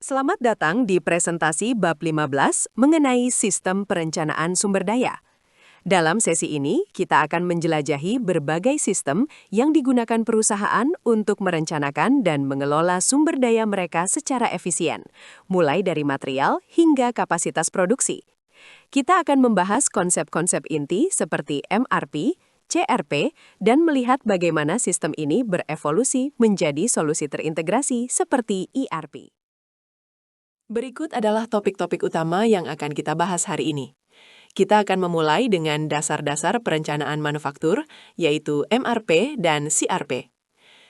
Selamat datang di presentasi bab 15 mengenai sistem perencanaan sumber daya. Dalam sesi ini, kita akan menjelajahi berbagai sistem yang digunakan perusahaan untuk merencanakan dan mengelola sumber daya mereka secara efisien, mulai dari material hingga kapasitas produksi. Kita akan membahas konsep-konsep inti seperti MRP, CRP, dan melihat bagaimana sistem ini berevolusi menjadi solusi terintegrasi seperti ERP. Berikut adalah topik-topik utama yang akan kita bahas hari ini. Kita akan memulai dengan dasar-dasar perencanaan manufaktur, yaitu MRP dan CRP.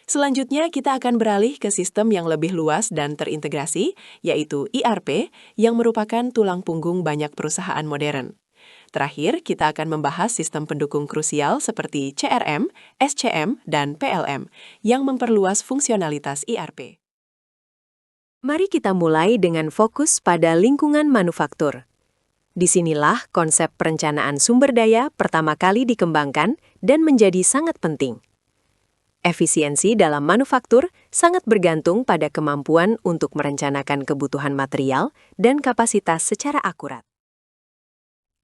Selanjutnya, kita akan beralih ke sistem yang lebih luas dan terintegrasi, yaitu ERP, yang merupakan tulang punggung banyak perusahaan modern. Terakhir, kita akan membahas sistem pendukung krusial seperti CRM, SCM, dan PLM, yang memperluas fungsionalitas ERP. Mari kita mulai dengan fokus pada lingkungan manufaktur. Disinilah konsep perencanaan sumber daya pertama kali dikembangkan dan menjadi sangat penting. Efisiensi dalam manufaktur sangat bergantung pada kemampuan untuk merencanakan kebutuhan material dan kapasitas secara akurat.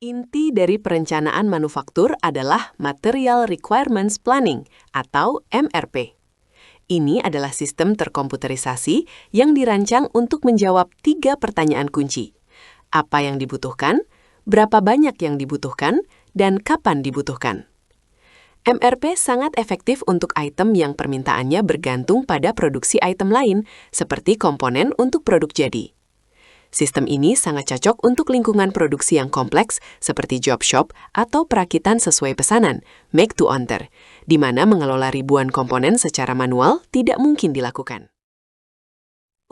Inti dari perencanaan manufaktur adalah Material Requirements Planning atau MRP. Ini adalah sistem terkomputerisasi yang dirancang untuk menjawab 3 pertanyaan kunci. Apa yang dibutuhkan, berapa banyak yang dibutuhkan, dan kapan dibutuhkan. MRP sangat efektif untuk item yang permintaannya bergantung pada produksi item lain, seperti komponen untuk produk jadi. Sistem ini sangat cocok untuk lingkungan produksi yang kompleks seperti job shop atau perakitan sesuai pesanan, make to order, di mana mengelola ribuan komponen secara manual tidak mungkin dilakukan.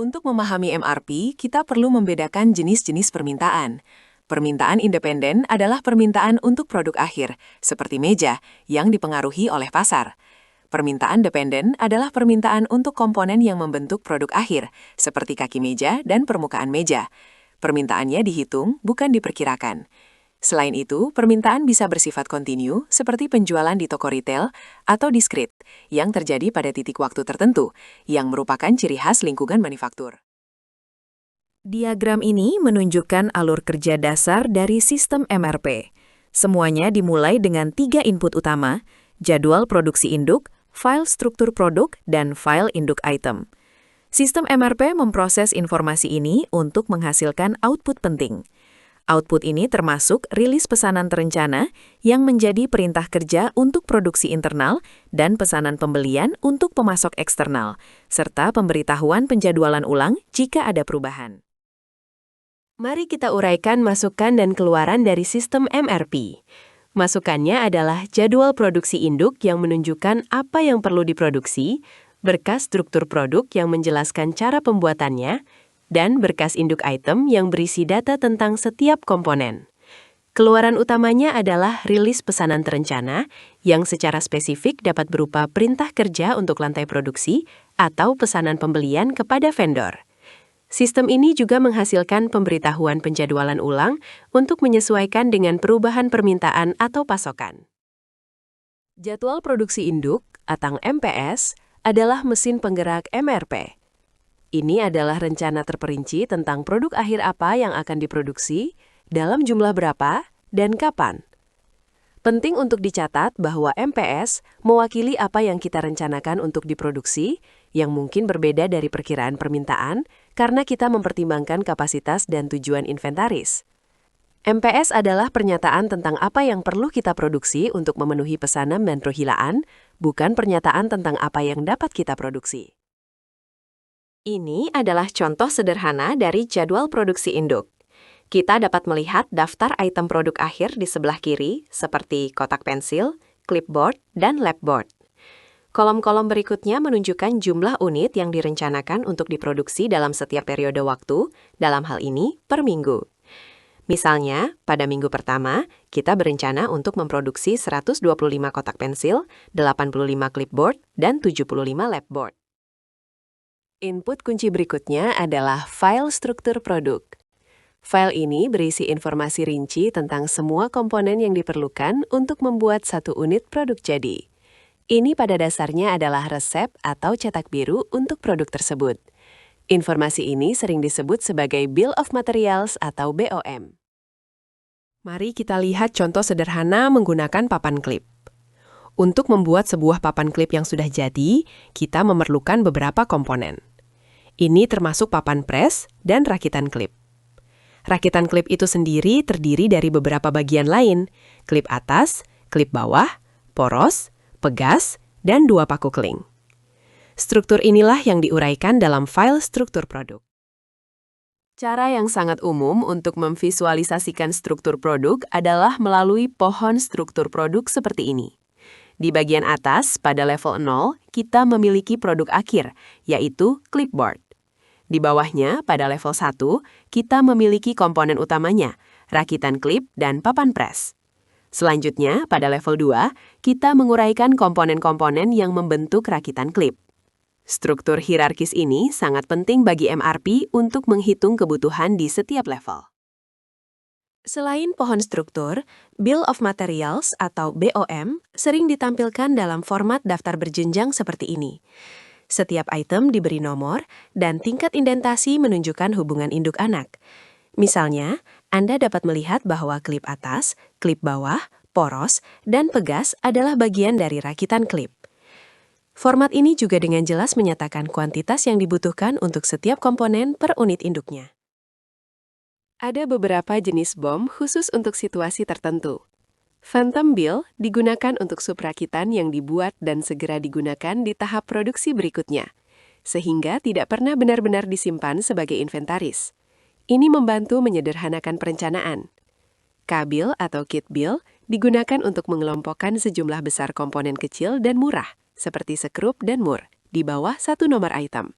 Untuk memahami MRP, kita perlu membedakan jenis-jenis permintaan. Permintaan independen adalah permintaan untuk produk akhir, seperti meja, yang dipengaruhi oleh pasar. Permintaan dependen adalah permintaan untuk komponen yang membentuk produk akhir, seperti kaki meja dan permukaan meja. Permintaannya dihitung, bukan diperkirakan. Selain itu, permintaan bisa bersifat kontinu, seperti penjualan di toko retail, atau diskrit, yang terjadi pada titik waktu tertentu, yang merupakan ciri khas lingkungan manufaktur. Diagram ini menunjukkan alur kerja dasar dari sistem MRP. Semuanya dimulai dengan 3 input utama, jadwal produksi induk, file struktur produk, dan file induk item. Sistem MRP memproses informasi ini untuk menghasilkan output penting. Output ini termasuk rilis pesanan terencana yang menjadi perintah kerja untuk produksi internal dan pesanan pembelian untuk pemasok eksternal, serta pemberitahuan penjadwalan ulang jika ada perubahan. Mari kita uraikan masukan dan keluaran dari sistem MRP. Masukannya adalah jadwal produksi induk yang menunjukkan apa yang perlu diproduksi, berkas struktur produk yang menjelaskan cara pembuatannya, dan berkas induk item yang berisi data tentang setiap komponen. Keluaran utamanya adalah rilis pesanan terencana yang secara spesifik dapat berupa perintah kerja untuk lantai produksi atau pesanan pembelian kepada vendor. Sistem ini juga menghasilkan pemberitahuan penjadwalan ulang untuk menyesuaikan dengan perubahan permintaan atau pasokan. Jadwal produksi induk atau MPS adalah mesin penggerak MRP. Ini adalah rencana terperinci tentang produk akhir apa yang akan diproduksi, dalam jumlah berapa, dan kapan. Penting untuk dicatat bahwa MPS mewakili apa yang kita rencanakan untuk diproduksi, yang mungkin berbeda dari perkiraan permintaan, karena kita mempertimbangkan kapasitas dan tujuan inventaris. MPS adalah pernyataan tentang apa yang perlu kita produksi untuk memenuhi pesanan dan perkiraan, bukan pernyataan tentang apa yang dapat kita produksi. Ini adalah contoh sederhana dari jadwal produksi induk. Kita dapat melihat daftar item produk akhir di sebelah kiri, seperti kotak pensil, clipboard, dan lapboard. Kolom-kolom berikutnya menunjukkan jumlah unit yang direncanakan untuk diproduksi dalam setiap periode waktu, dalam hal ini per minggu. Misalnya, pada minggu pertama, kita berencana untuk memproduksi 125 kotak pensil, 85 clipboard, dan 75 lapboard. Input kunci berikutnya adalah file struktur produk. File ini berisi informasi rinci tentang semua komponen yang diperlukan untuk membuat satu unit produk jadi. Ini pada dasarnya adalah resep atau cetak biru untuk produk tersebut. Informasi ini sering disebut sebagai Bill of Materials atau BOM. Mari kita lihat contoh sederhana menggunakan papan klip. Untuk membuat sebuah papan klip yang sudah jadi, kita memerlukan beberapa komponen. Ini termasuk papan pres dan rakitan klip. Rakitan klip itu sendiri terdiri dari beberapa bagian lain, klip atas, klip bawah, poros, pegas, dan 2 paku keling. Struktur inilah yang diuraikan dalam file struktur produk. Cara yang sangat umum untuk memvisualisasikan struktur produk adalah melalui pohon struktur produk seperti ini. Di bagian atas, pada level 0, kita memiliki produk akhir, yaitu clipboard. Di bawahnya, pada level 1, kita memiliki komponen utamanya, rakitan klip dan papan pres. Selanjutnya, pada level 2, kita menguraikan komponen-komponen yang membentuk rakitan klip. Struktur hierarkis ini sangat penting bagi MRP untuk menghitung kebutuhan di setiap level. Selain pohon struktur, Bill of Materials atau BOM sering ditampilkan dalam format daftar berjenjang seperti ini. Setiap item diberi nomor dan tingkat indentasi menunjukkan hubungan induk anak. Misalnya, Anda dapat melihat bahwa klip atas, klip bawah, poros, dan pegas adalah bagian dari rakitan klip. Format ini juga dengan jelas menyatakan kuantitas yang dibutuhkan untuk setiap komponen per unit induknya. Ada beberapa jenis BOM khusus untuk situasi tertentu. Phantom Bill digunakan untuk subrakitan yang dibuat dan segera digunakan di tahap produksi berikutnya, sehingga tidak pernah benar-benar disimpan sebagai inventaris. Ini membantu menyederhanakan perencanaan. K-Bill atau Kit Bill digunakan untuk mengelompokkan sejumlah besar komponen kecil dan murah, seperti sekrup dan mur, di bawah satu nomor item.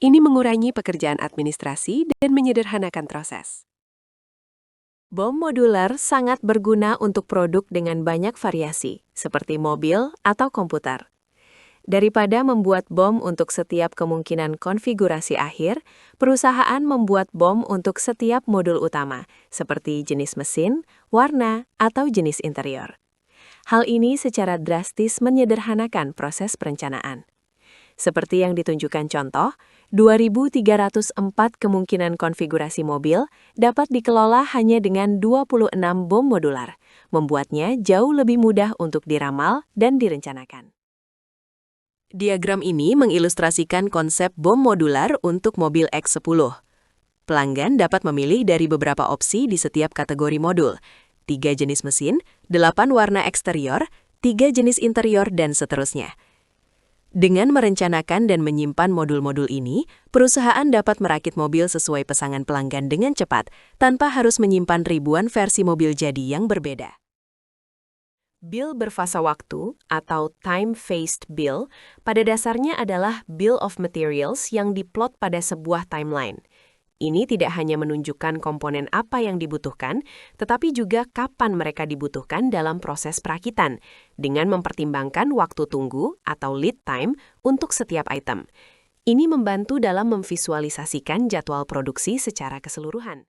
Ini mengurangi pekerjaan administrasi dan menyederhanakan proses. BOM modular sangat berguna untuk produk dengan banyak variasi, seperti mobil atau komputer. Daripada membuat BOM untuk setiap kemungkinan konfigurasi akhir, perusahaan membuat BOM untuk setiap modul utama, seperti jenis mesin, warna, atau jenis interior. Hal ini secara drastis menyederhanakan proses perencanaan. Seperti yang ditunjukkan contoh, 2.304 kemungkinan konfigurasi mobil dapat dikelola hanya dengan 26 BOM modular, membuatnya jauh lebih mudah untuk diramal dan direncanakan. Diagram ini mengilustrasikan konsep BOM modular untuk mobil X10. Pelanggan dapat memilih dari beberapa opsi di setiap kategori modul, 3 jenis mesin, 8 warna eksterior, 3 jenis interior, dan seterusnya. Dengan merencanakan dan menyimpan modul-modul ini, perusahaan dapat merakit mobil sesuai pesanan pelanggan dengan cepat, tanpa harus menyimpan ribuan versi mobil jadi yang berbeda. Bill berfasa waktu atau time-phased bill pada dasarnya adalah bill of materials yang diplot pada sebuah timeline. Ini tidak hanya menunjukkan komponen apa yang dibutuhkan, tetapi juga kapan mereka dibutuhkan dalam proses perakitan, dengan mempertimbangkan waktu tunggu atau lead time untuk setiap item. Ini membantu dalam memvisualisasikan jadwal produksi secara keseluruhan.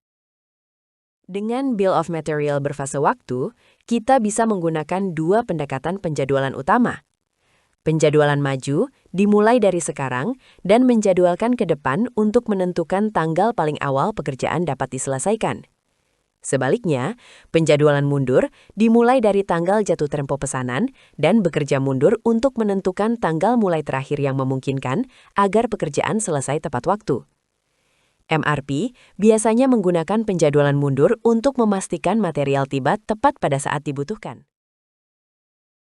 Dengan Bill of Material berfase waktu, kita bisa menggunakan 2 pendekatan penjadwalan utama. Penjadwalan maju dimulai dari sekarang dan menjadwalkan ke depan untuk menentukan tanggal paling awal pekerjaan dapat diselesaikan. Sebaliknya, penjadwalan mundur dimulai dari tanggal jatuh tempo pesanan dan bekerja mundur untuk menentukan tanggal mulai terakhir yang memungkinkan agar pekerjaan selesai tepat waktu. MRP biasanya menggunakan penjadwalan mundur untuk memastikan material tiba tepat pada saat dibutuhkan.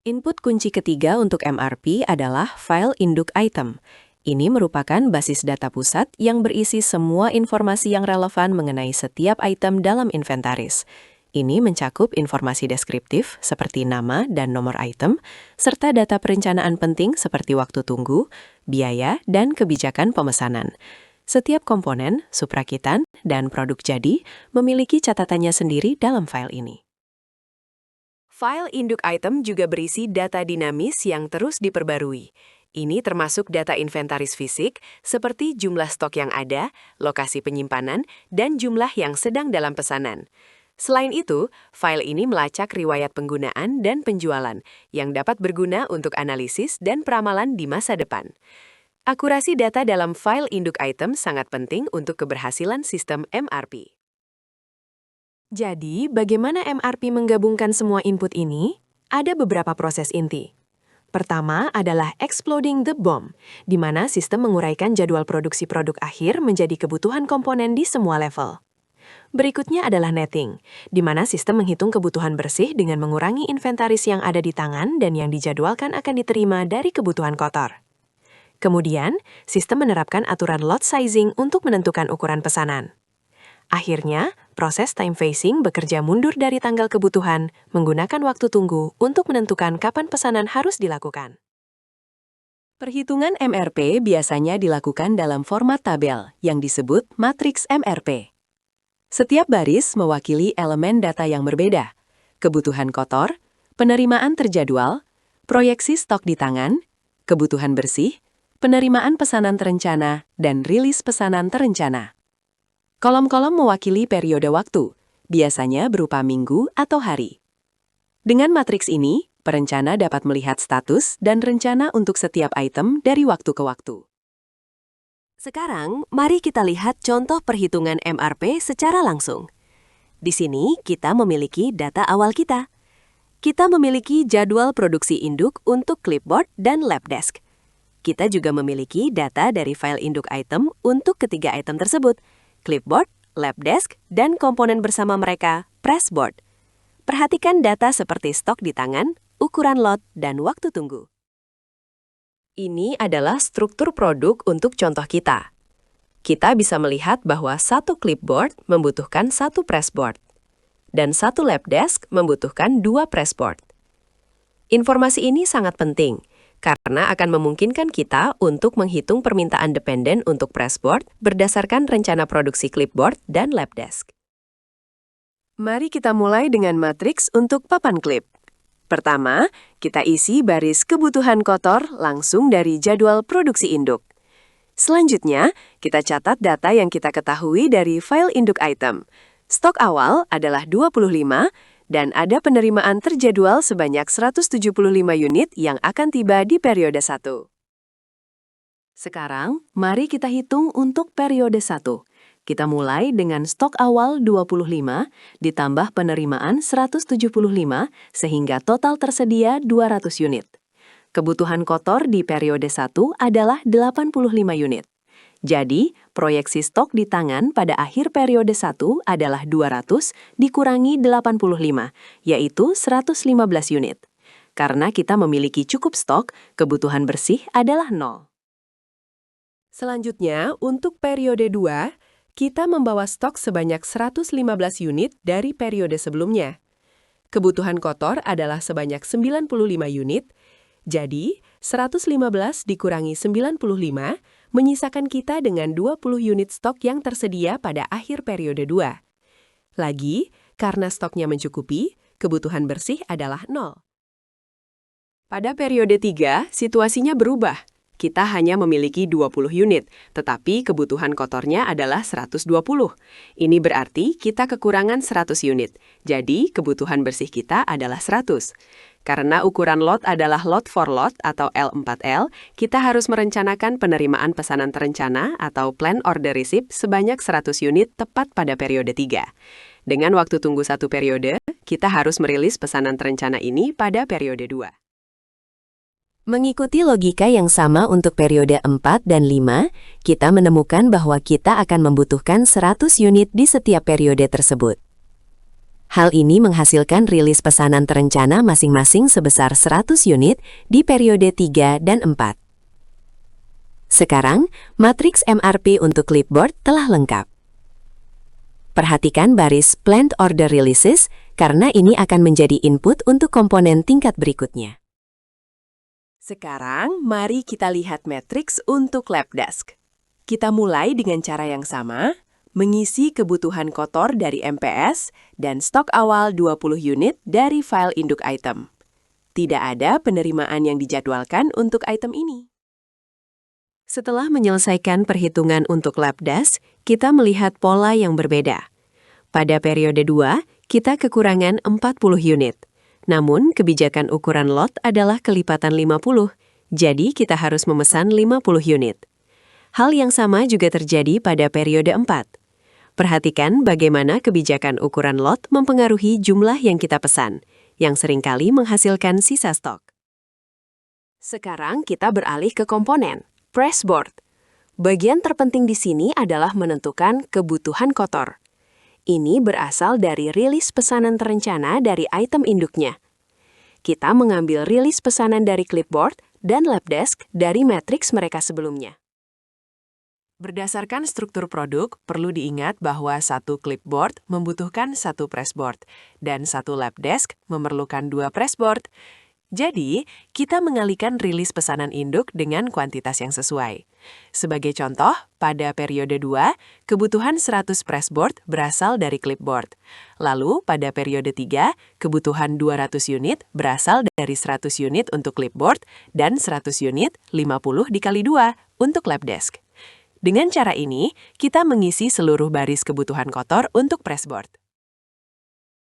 Input kunci ketiga untuk MRP adalah file induk item. Ini merupakan basis data pusat yang berisi semua informasi yang relevan mengenai setiap item dalam inventaris. Ini mencakup informasi deskriptif seperti nama dan nomor item, serta data perencanaan penting seperti waktu tunggu, biaya, dan kebijakan pemesanan. Setiap komponen, subrakitan, dan produk jadi memiliki catatannya sendiri dalam file ini. File induk item juga berisi data dinamis yang terus diperbarui. Ini termasuk data inventaris fisik seperti jumlah stok yang ada, lokasi penyimpanan, dan jumlah yang sedang dalam pesanan. Selain itu, file ini melacak riwayat penggunaan dan penjualan yang dapat berguna untuk analisis dan peramalan di masa depan. Akurasi data dalam file induk item sangat penting untuk keberhasilan sistem MRP. Jadi, bagaimana MRP menggabungkan semua input ini? Ada beberapa proses inti. Pertama adalah exploding the bomb, di mana sistem menguraikan jadwal produksi produk akhir menjadi kebutuhan komponen di semua level. Berikutnya adalah netting, di mana sistem menghitung kebutuhan bersih dengan mengurangi inventaris yang ada di tangan dan yang dijadwalkan akan diterima dari kebutuhan kotor. Kemudian, sistem menerapkan aturan lot sizing untuk menentukan ukuran pesanan. Akhirnya, proses time phasing bekerja mundur dari tanggal kebutuhan, menggunakan waktu tunggu untuk menentukan kapan pesanan harus dilakukan. Perhitungan MRP biasanya dilakukan dalam format tabel yang disebut matriks MRP. Setiap baris mewakili elemen data yang berbeda, kebutuhan kotor, penerimaan terjadwal, proyeksi stok di tangan, kebutuhan bersih, penerimaan pesanan terencana, dan rilis pesanan terencana. Kolom-kolom mewakili periode waktu, biasanya berupa minggu atau hari. Dengan matriks ini, perencana dapat melihat status dan rencana untuk setiap item dari waktu ke waktu. Sekarang, mari kita lihat contoh perhitungan MRP secara langsung. Di sini, kita memiliki data awal kita. Kita memiliki jadwal produksi induk untuk clipboard dan labdesk. Kita juga memiliki data dari file induk item untuk ketiga item tersebut, clipboard, labdesk, dan komponen bersama mereka, pressboard. Perhatikan data seperti stok di tangan, ukuran lot, dan waktu tunggu. Ini adalah struktur produk untuk contoh kita. Kita bisa melihat bahwa satu clipboard membutuhkan satu pressboard, dan satu labdesk membutuhkan dua pressboard. Informasi ini sangat penting, karena akan memungkinkan kita untuk menghitung permintaan dependen untuk pressboard berdasarkan rencana produksi clipboard dan labdesk. Mari kita mulai dengan matriks untuk papan klip. Pertama, kita isi baris kebutuhan kotor langsung dari jadwal produksi induk. Selanjutnya, kita catat data yang kita ketahui dari file induk item. Stok awal adalah 25, dan ada penerimaan terjadwal sebanyak 175 unit yang akan tiba di periode 1. Sekarang, mari kita hitung untuk periode 1. Kita mulai dengan stok awal 25 ditambah penerimaan 175 sehingga total tersedia 200 unit. Kebutuhan kotor di periode 1 adalah 85 unit. Jadi, proyeksi stok di tangan pada akhir periode 1 adalah 200 dikurangi 85, yaitu 115 unit. Karena kita memiliki cukup stok, kebutuhan bersih adalah 0. Selanjutnya, untuk periode 2, kita membawa stok sebanyak 115 unit dari periode sebelumnya. Kebutuhan kotor adalah sebanyak 95 unit, jadi 115 dikurangi 95 menyisakan kita dengan 20 unit stok yang tersedia pada akhir periode 2. Lagi, karena stoknya mencukupi, kebutuhan bersih adalah 0. Pada periode 3, situasinya berubah. Kita hanya memiliki 20 unit, tetapi kebutuhan kotornya adalah 120. Ini berarti kita kekurangan 100 unit, jadi kebutuhan bersih kita adalah 100. Karena ukuran lot adalah lot for lot atau L4L, kita harus merencanakan penerimaan pesanan terencana atau plan order receipt sebanyak 100 unit tepat pada periode 3. Dengan waktu tunggu 1 periode, kita harus merilis pesanan terencana ini pada periode 2. Mengikuti logika yang sama untuk periode 4 dan 5, kita menemukan bahwa kita akan membutuhkan 100 unit di setiap periode tersebut. Hal ini menghasilkan rilis pesanan terencana masing-masing sebesar 100 unit di periode 3 dan 4. Sekarang, matriks MRP untuk clipboard telah lengkap. Perhatikan baris Planned Order Releases karena ini akan menjadi input untuk komponen tingkat berikutnya. Sekarang, mari kita lihat matriks untuk labdesk. Kita mulai dengan cara yang sama, mengisi kebutuhan kotor dari MPS dan stok awal 20 unit dari file induk item. Tidak ada penerimaan yang dijadwalkan untuk item ini. Setelah menyelesaikan perhitungan untuk labdesk, kita melihat pola yang berbeda. Pada periode 2, kita kekurangan 40 unit. Namun, kebijakan ukuran lot adalah kelipatan 50. Jadi kita harus memesan 50 unit. Hal yang sama juga terjadi pada periode 4. Perhatikan bagaimana kebijakan ukuran lot mempengaruhi jumlah yang kita pesan, yang seringkali menghasilkan sisa stok. Sekarang kita beralih ke komponen, pressboard. Bagian terpenting di sini adalah menentukan kebutuhan kotor. Ini berasal dari rilis pesanan terencana dari item induknya. Kita mengambil rilis pesanan dari clipboard dan labdesk dari matriks mereka sebelumnya. Berdasarkan struktur produk, perlu diingat bahwa satu clipboard membutuhkan satu pressboard, dan satu labdesk memerlukan 2 pressboard. Jadi, kita mengalihkan rilis pesanan induk dengan kuantitas yang sesuai. Sebagai contoh, pada periode 2, kebutuhan 100 pressboard berasal dari clipboard. Lalu, pada periode 3, kebutuhan 200 unit berasal dari 100 unit untuk clipboard dan 100 unit 50 dikali 2 untuk labdesk. Dengan cara ini, kita mengisi seluruh baris kebutuhan kotor untuk pressboard.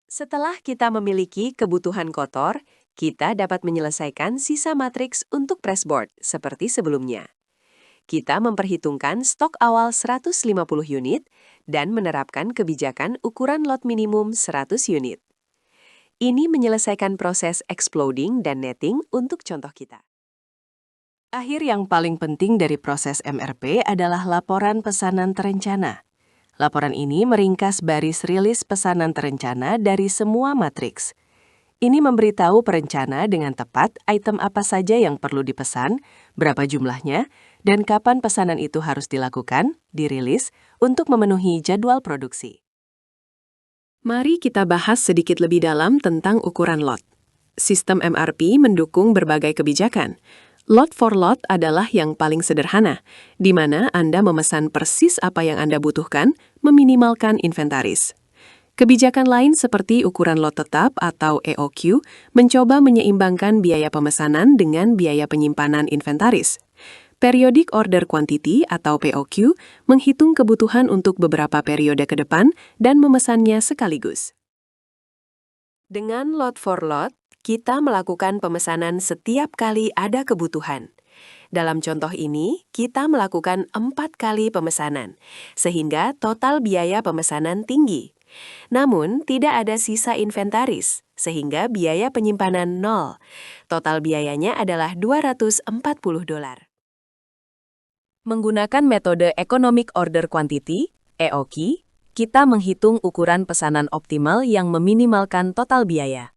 Setelah kita memiliki kebutuhan kotor, kita dapat menyelesaikan sisa matriks untuk pressboard seperti sebelumnya. Kita memperhitungkan stok awal 150 unit dan menerapkan kebijakan ukuran lot minimum 100 unit. Ini menyelesaikan proses exploding dan netting untuk contoh kita. Akhir yang paling penting dari proses MRP adalah laporan pesanan terencana. Laporan ini meringkas baris rilis pesanan terencana dari semua matriks. Ini memberitahu perencana dengan tepat item apa saja yang perlu dipesan, berapa jumlahnya, dan kapan pesanan itu harus dilakukan, dirilis, untuk memenuhi jadwal produksi. Mari kita bahas sedikit lebih dalam tentang ukuran lot. Sistem MRP mendukung berbagai kebijakan. Lot for lot adalah yang paling sederhana, di mana Anda memesan persis apa yang Anda butuhkan, meminimalkan inventaris. Kebijakan lain seperti ukuran lot tetap atau EOQ mencoba menyeimbangkan biaya pemesanan dengan biaya penyimpanan inventaris. Periodic Order Quantity atau POQ menghitung kebutuhan untuk beberapa periode ke depan dan memesannya sekaligus. Dengan lot for lot, kita melakukan pemesanan setiap kali ada kebutuhan. Dalam contoh ini, kita melakukan 4 kali pemesanan, sehingga total biaya pemesanan tinggi. Namun, tidak ada sisa inventaris, sehingga biaya penyimpanan 0. Total biayanya adalah $240. Menggunakan metode Economic Order Quantity, EOQ, kita menghitung ukuran pesanan optimal yang meminimalkan total biaya.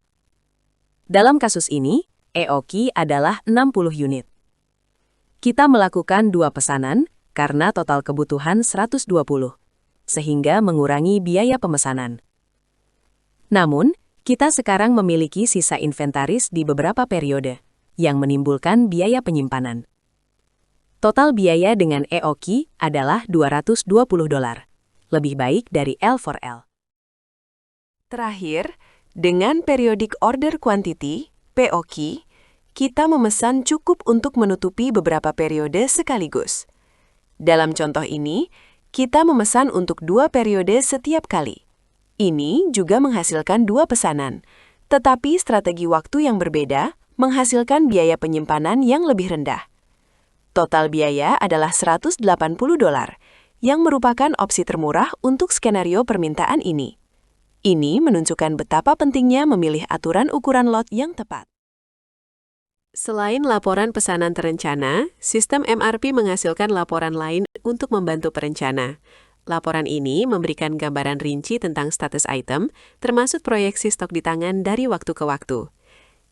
Dalam kasus ini, EOQ adalah 60 unit. Kita melakukan 2 pesanan karena total kebutuhan 120, sehingga mengurangi biaya pemesanan. Namun, kita sekarang memiliki sisa inventaris di beberapa periode, yang menimbulkan biaya penyimpanan. Total biaya dengan EOQ adalah $220, lebih baik dari L for L. Terakhir, dengan Periodic Order Quantity, POQ, kita memesan cukup untuk menutupi beberapa periode sekaligus. Dalam contoh ini, kita memesan untuk 2 periode setiap kali. Ini juga menghasilkan 2 pesanan, tetapi strategi waktu yang berbeda menghasilkan biaya penyimpanan yang lebih rendah. Total biaya adalah $180, yang merupakan opsi termurah untuk skenario permintaan ini. Ini menunjukkan betapa pentingnya memilih aturan ukuran lot yang tepat. Selain laporan pesanan terencana, sistem MRP menghasilkan laporan lain untuk membantu perencana. Laporan ini memberikan gambaran rinci tentang status item, termasuk proyeksi stok di tangan dari waktu ke waktu.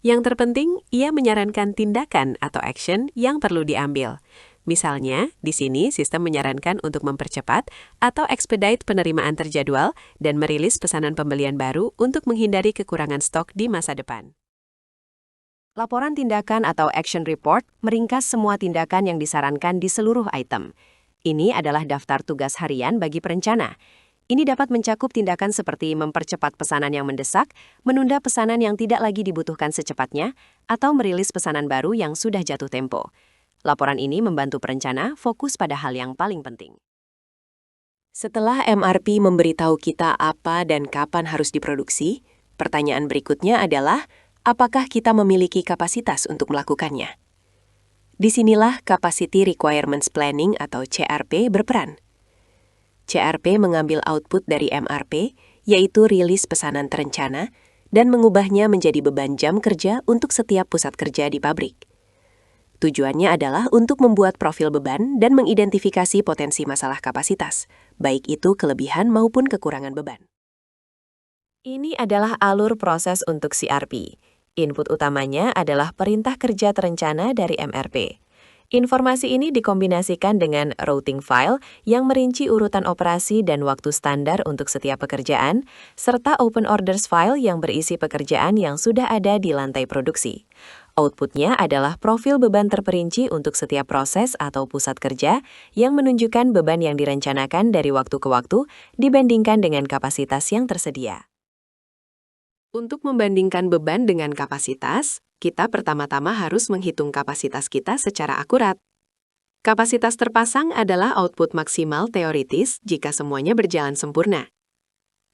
Yang terpenting, ia menyarankan tindakan atau action yang perlu diambil. Misalnya, di sini sistem menyarankan untuk mempercepat atau expedite penerimaan terjadwal dan merilis pesanan pembelian baru untuk menghindari kekurangan stok di masa depan. Laporan tindakan atau action report meringkas semua tindakan yang disarankan di seluruh item. Ini adalah daftar tugas harian bagi perencana. Ini dapat mencakup tindakan seperti mempercepat pesanan yang mendesak, menunda pesanan yang tidak lagi dibutuhkan secepatnya, atau merilis pesanan baru yang sudah jatuh tempo. Laporan ini membantu perencana fokus pada hal yang paling penting. Setelah MRP memberitahu kita apa dan kapan harus diproduksi, pertanyaan berikutnya adalah, apakah kita memiliki kapasitas untuk melakukannya? Disinilah Capacity Requirements Planning atau CRP berperan. CRP mengambil output dari MRP, yaitu rilis pesanan terencana, dan mengubahnya menjadi beban jam kerja untuk setiap pusat kerja di pabrik. Tujuannya adalah untuk membuat profil beban dan mengidentifikasi potensi masalah kapasitas, baik itu kelebihan maupun kekurangan beban. Ini adalah alur proses untuk CRP. Input utamanya adalah perintah kerja terencana dari MRP. Informasi ini dikombinasikan dengan routing file yang merinci urutan operasi dan waktu standar untuk setiap pekerjaan, serta open orders file yang berisi pekerjaan yang sudah ada di lantai produksi. Outputnya adalah profil beban terperinci untuk setiap proses atau pusat kerja yang menunjukkan beban yang direncanakan dari waktu ke waktu dibandingkan dengan kapasitas yang tersedia. Untuk membandingkan beban dengan kapasitas, kita pertama-tama harus menghitung kapasitas kita secara akurat. Kapasitas terpasang adalah output maksimal teoritis jika semuanya berjalan sempurna.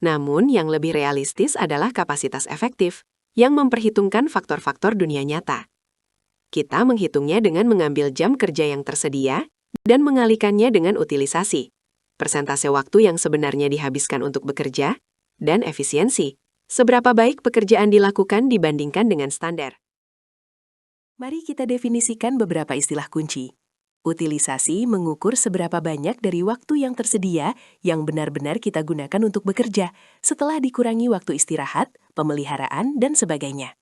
Namun, yang lebih realistis adalah kapasitas efektif, yang memperhitungkan faktor-faktor dunia nyata. Kita menghitungnya dengan mengambil jam kerja yang tersedia dan mengalihkannya dengan utilisasi, persentase waktu yang sebenarnya dihabiskan untuk bekerja, dan efisiensi. Seberapa baik pekerjaan dilakukan dibandingkan dengan standar. Mari kita definisikan beberapa istilah kunci. Utilisasi mengukur seberapa banyak dari waktu yang tersedia yang benar-benar kita gunakan untuk bekerja, setelah dikurangi waktu istirahat, pemeliharaan, dan sebagainya.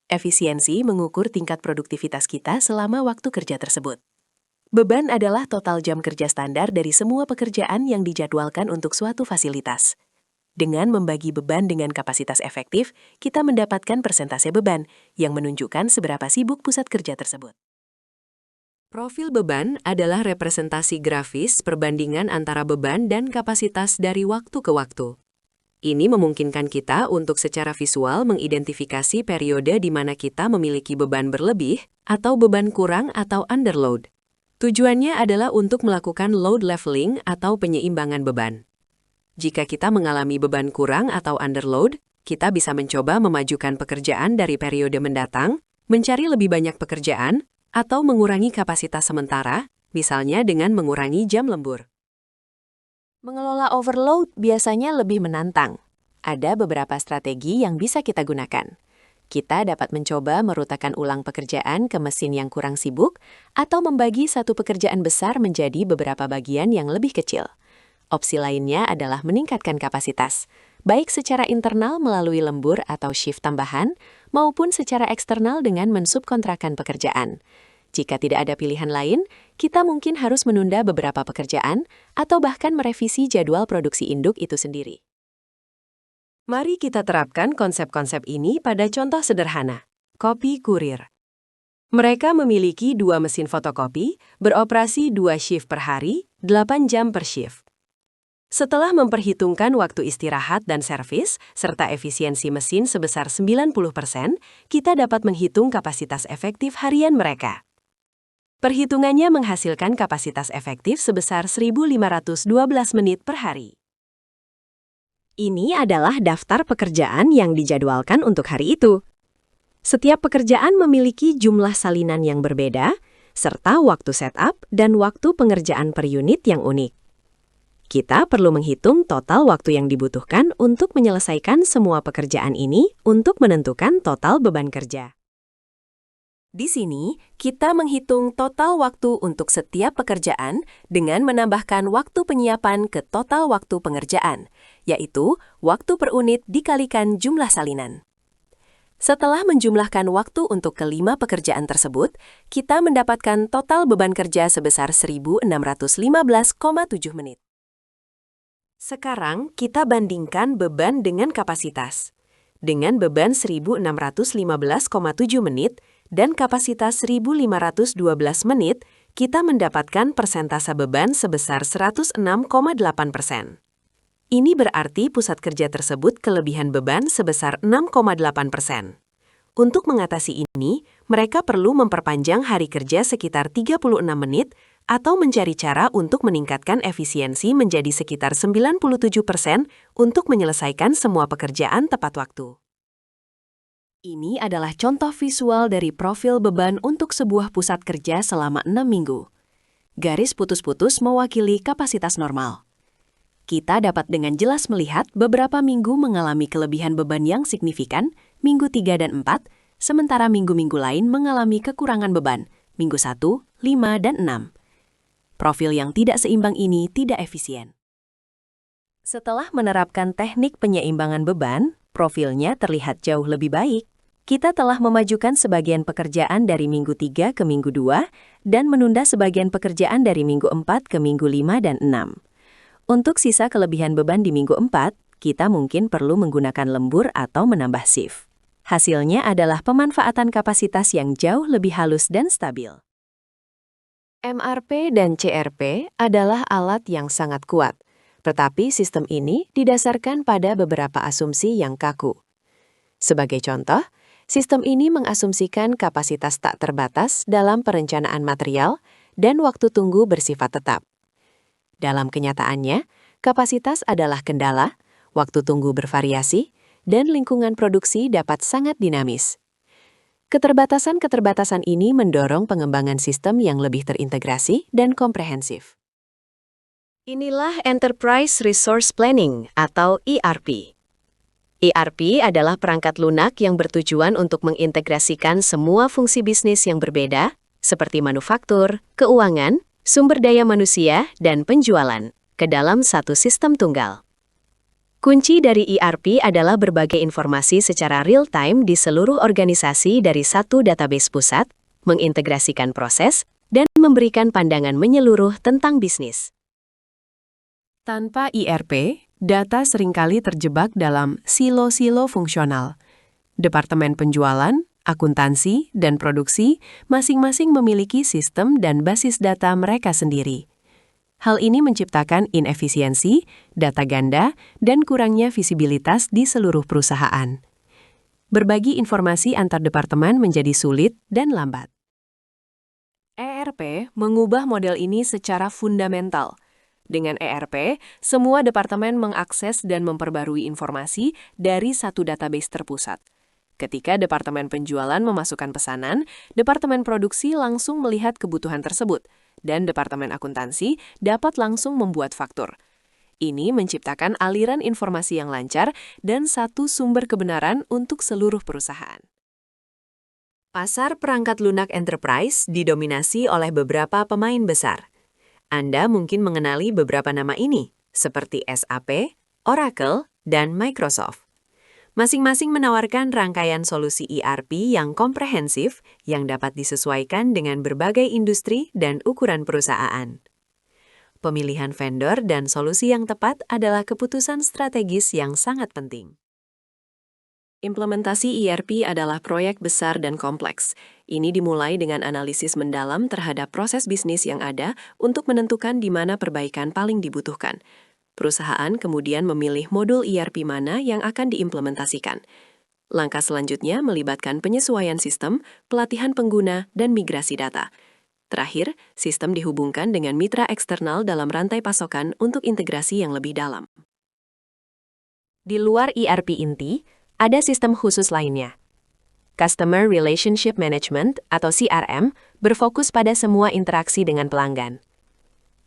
Efisiensi mengukur tingkat produktivitas kita selama waktu kerja tersebut. Beban adalah total jam kerja standar dari semua pekerjaan yang dijadwalkan untuk suatu fasilitas. Dengan membagi beban dengan kapasitas efektif, kita mendapatkan persentase beban yang menunjukkan seberapa sibuk pusat kerja tersebut. Profil beban adalah representasi grafis perbandingan antara beban dan kapasitas dari waktu ke waktu. Ini memungkinkan kita untuk secara visual mengidentifikasi periode di mana kita memiliki beban berlebih atau beban kurang atau underload. Tujuannya adalah untuk melakukan load leveling atau penyeimbangan beban. Jika kita mengalami beban kurang atau underload, kita bisa mencoba memajukan pekerjaan dari periode mendatang, mencari lebih banyak pekerjaan, atau mengurangi kapasitas sementara, misalnya dengan mengurangi jam lembur. Mengelola overload biasanya lebih menantang. Ada beberapa strategi yang bisa kita gunakan. Kita dapat mencoba merutakan ulang pekerjaan ke mesin yang kurang sibuk, atau membagi satu pekerjaan besar menjadi beberapa bagian yang lebih kecil. Opsi lainnya adalah meningkatkan kapasitas, baik secara internal melalui lembur atau shift tambahan, maupun secara eksternal dengan mensubkontrakkan pekerjaan. Jika tidak ada pilihan lain, kita mungkin harus menunda beberapa pekerjaan atau bahkan merevisi jadwal produksi induk itu sendiri. Mari kita terapkan konsep-konsep ini pada contoh sederhana, kopi kurir. Mereka memiliki 2 mesin fotokopi, beroperasi 2 shift per hari, 8 jam per shift. Setelah memperhitungkan waktu istirahat dan servis, serta efisiensi mesin sebesar 90%, kita dapat menghitung kapasitas efektif harian mereka. Perhitungannya menghasilkan kapasitas efektif sebesar 1.512 menit per hari. Ini adalah daftar pekerjaan yang dijadwalkan untuk hari itu. Setiap pekerjaan memiliki jumlah salinan yang berbeda, serta waktu setup dan waktu pengerjaan per unit yang unik. Kita perlu menghitung total waktu yang dibutuhkan untuk menyelesaikan semua pekerjaan ini untuk menentukan total beban kerja. Di sini, kita menghitung total waktu untuk setiap pekerjaan dengan menambahkan waktu penyiapan ke total waktu pengerjaan, yaitu waktu per unit dikalikan jumlah salinan. Setelah menjumlahkan waktu untuk kelima pekerjaan tersebut, kita mendapatkan total beban kerja sebesar 1.615,7 menit. Sekarang, kita bandingkan beban dengan kapasitas. Dengan beban 1.615,7 menit dan kapasitas 1.512 menit, kita mendapatkan persentase beban sebesar 106,8%. Ini berarti pusat kerja tersebut kelebihan beban sebesar 6,8%. Untuk mengatasi ini, mereka perlu memperpanjang hari kerja sekitar 36 menit atau mencari cara untuk meningkatkan efisiensi menjadi sekitar 97% untuk menyelesaikan semua pekerjaan tepat waktu. Ini adalah contoh visual dari profil beban untuk sebuah pusat kerja selama 6 minggu. Garis putus-putus mewakili kapasitas normal. Kita dapat dengan jelas melihat beberapa minggu mengalami kelebihan beban yang signifikan, minggu 3 dan 4, sementara minggu-minggu lain mengalami kekurangan beban, minggu 1, 5, dan 6. Profil yang tidak seimbang ini tidak efisien. Setelah menerapkan teknik penyeimbangan beban, profilnya terlihat jauh lebih baik. Kita telah memajukan sebagian pekerjaan dari minggu 3 ke minggu 2 dan menunda sebagian pekerjaan dari minggu 4 ke minggu 5 dan 6. Untuk sisa kelebihan beban di minggu 4, kita mungkin perlu menggunakan lembur atau menambah shift. Hasilnya adalah pemanfaatan kapasitas yang jauh lebih halus dan stabil. MRP dan CRP adalah alat yang sangat kuat, tetapi sistem ini didasarkan pada beberapa asumsi yang kaku. Sebagai contoh, sistem ini mengasumsikan kapasitas tak terbatas dalam perencanaan material dan waktu tunggu bersifat tetap. Dalam kenyataannya, kapasitas adalah kendala, waktu tunggu bervariasi, dan lingkungan produksi dapat sangat dinamis. Keterbatasan-keterbatasan ini mendorong pengembangan sistem yang lebih terintegrasi dan komprehensif. Inilah Enterprise Resource Planning atau ERP. ERP adalah perangkat lunak yang bertujuan untuk mengintegrasikan semua fungsi bisnis yang berbeda, seperti manufaktur, keuangan, sumber daya manusia, dan penjualan, ke dalam satu sistem tunggal. Kunci dari ERP adalah berbagai informasi secara real-time di seluruh organisasi dari satu database pusat, mengintegrasikan proses, dan memberikan pandangan menyeluruh tentang bisnis. Tanpa ERP, data seringkali terjebak dalam silo-silo fungsional. Departemen penjualan, akuntansi, dan produksi masing-masing memiliki sistem dan basis data mereka sendiri. Hal ini menciptakan inefisiensi, data ganda, dan kurangnya visibilitas di seluruh perusahaan. Berbagi informasi antar departemen menjadi sulit dan lambat. ERP mengubah model ini secara fundamental. Dengan ERP, semua departemen mengakses dan memperbarui informasi dari satu database terpusat. Ketika departemen penjualan memasukkan pesanan, departemen produksi langsung melihat kebutuhan tersebut, dan departemen akuntansi dapat langsung membuat faktur. Ini menciptakan aliran informasi yang lancar dan satu sumber kebenaran untuk seluruh perusahaan. Pasar perangkat lunak enterprise didominasi oleh beberapa pemain besar. Anda mungkin mengenali beberapa nama ini, seperti SAP, Oracle, dan Microsoft. Masing-masing menawarkan rangkaian solusi ERP yang komprehensif yang dapat disesuaikan dengan berbagai industri dan ukuran perusahaan. Pemilihan vendor dan solusi yang tepat adalah keputusan strategis yang sangat penting. Implementasi ERP adalah proyek besar dan kompleks. Ini dimulai dengan analisis mendalam terhadap proses bisnis yang ada untuk menentukan di mana perbaikan paling dibutuhkan. Perusahaan kemudian memilih modul ERP mana yang akan diimplementasikan. Langkah selanjutnya melibatkan penyesuaian sistem, pelatihan pengguna, dan migrasi data. Terakhir, sistem dihubungkan dengan mitra eksternal dalam rantai pasokan untuk integrasi yang lebih dalam. Di luar ERP inti, ada sistem khusus lainnya. Customer Relationship Management atau CRM berfokus pada semua interaksi dengan pelanggan.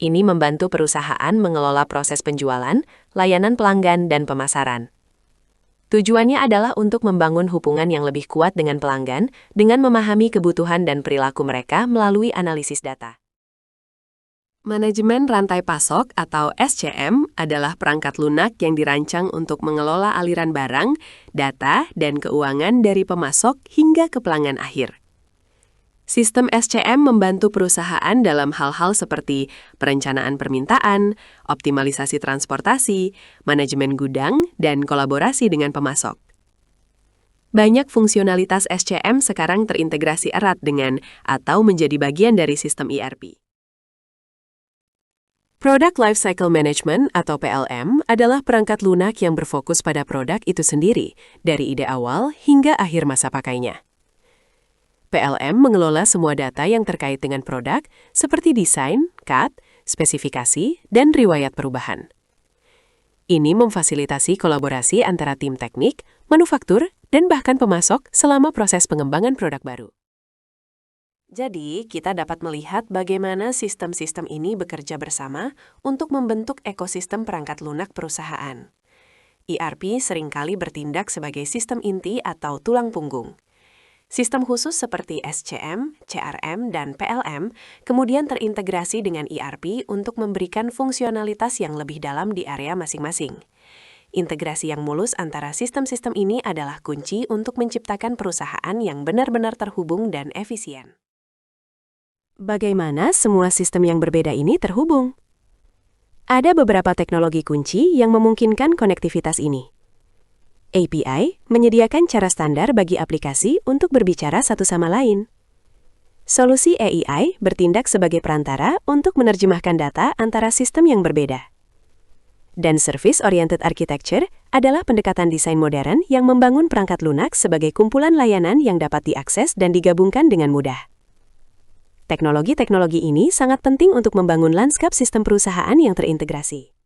Ini membantu perusahaan mengelola proses penjualan, layanan pelanggan, dan pemasaran. Tujuannya adalah untuk membangun hubungan yang lebih kuat dengan pelanggan dengan memahami kebutuhan dan perilaku mereka melalui analisis data. Manajemen rantai pasok atau SCM adalah perangkat lunak yang dirancang untuk mengelola aliran barang, data, dan keuangan dari pemasok hingga ke pelanggan akhir. Sistem SCM membantu perusahaan dalam hal-hal seperti perencanaan permintaan, optimalisasi transportasi, manajemen gudang, dan kolaborasi dengan pemasok. Banyak fungsionalitas SCM sekarang terintegrasi erat dengan atau menjadi bagian dari sistem ERP. Product Lifecycle Management atau PLM adalah perangkat lunak yang berfokus pada produk itu sendiri, dari ide awal hingga akhir masa pakainya. PLM mengelola semua data yang terkait dengan produk, seperti desain, CAD, spesifikasi, dan riwayat perubahan. Ini memfasilitasi kolaborasi antara tim teknik, manufaktur, dan bahkan pemasok selama proses pengembangan produk baru. Jadi, kita dapat melihat bagaimana sistem-sistem ini bekerja bersama untuk membentuk ekosistem perangkat lunak perusahaan. ERP seringkali bertindak sebagai sistem inti atau tulang punggung. Sistem khusus seperti SCM, CRM, dan PLM kemudian terintegrasi dengan ERP untuk memberikan fungsionalitas yang lebih dalam di area masing-masing. Integrasi yang mulus antara sistem-sistem ini adalah kunci untuk menciptakan perusahaan yang benar-benar terhubung dan efisien. Bagaimana semua sistem yang berbeda ini terhubung? Ada beberapa teknologi kunci yang memungkinkan konektivitas ini. API menyediakan cara standar bagi aplikasi untuk berbicara satu sama lain. Solusi AEI bertindak sebagai perantara untuk menerjemahkan data antara sistem yang berbeda. Dan Service-Oriented Architecture adalah pendekatan desain modern yang membangun perangkat lunak sebagai kumpulan layanan yang dapat diakses dan digabungkan dengan mudah. Teknologi-teknologi ini sangat penting untuk membangun lanskap sistem perusahaan yang terintegrasi.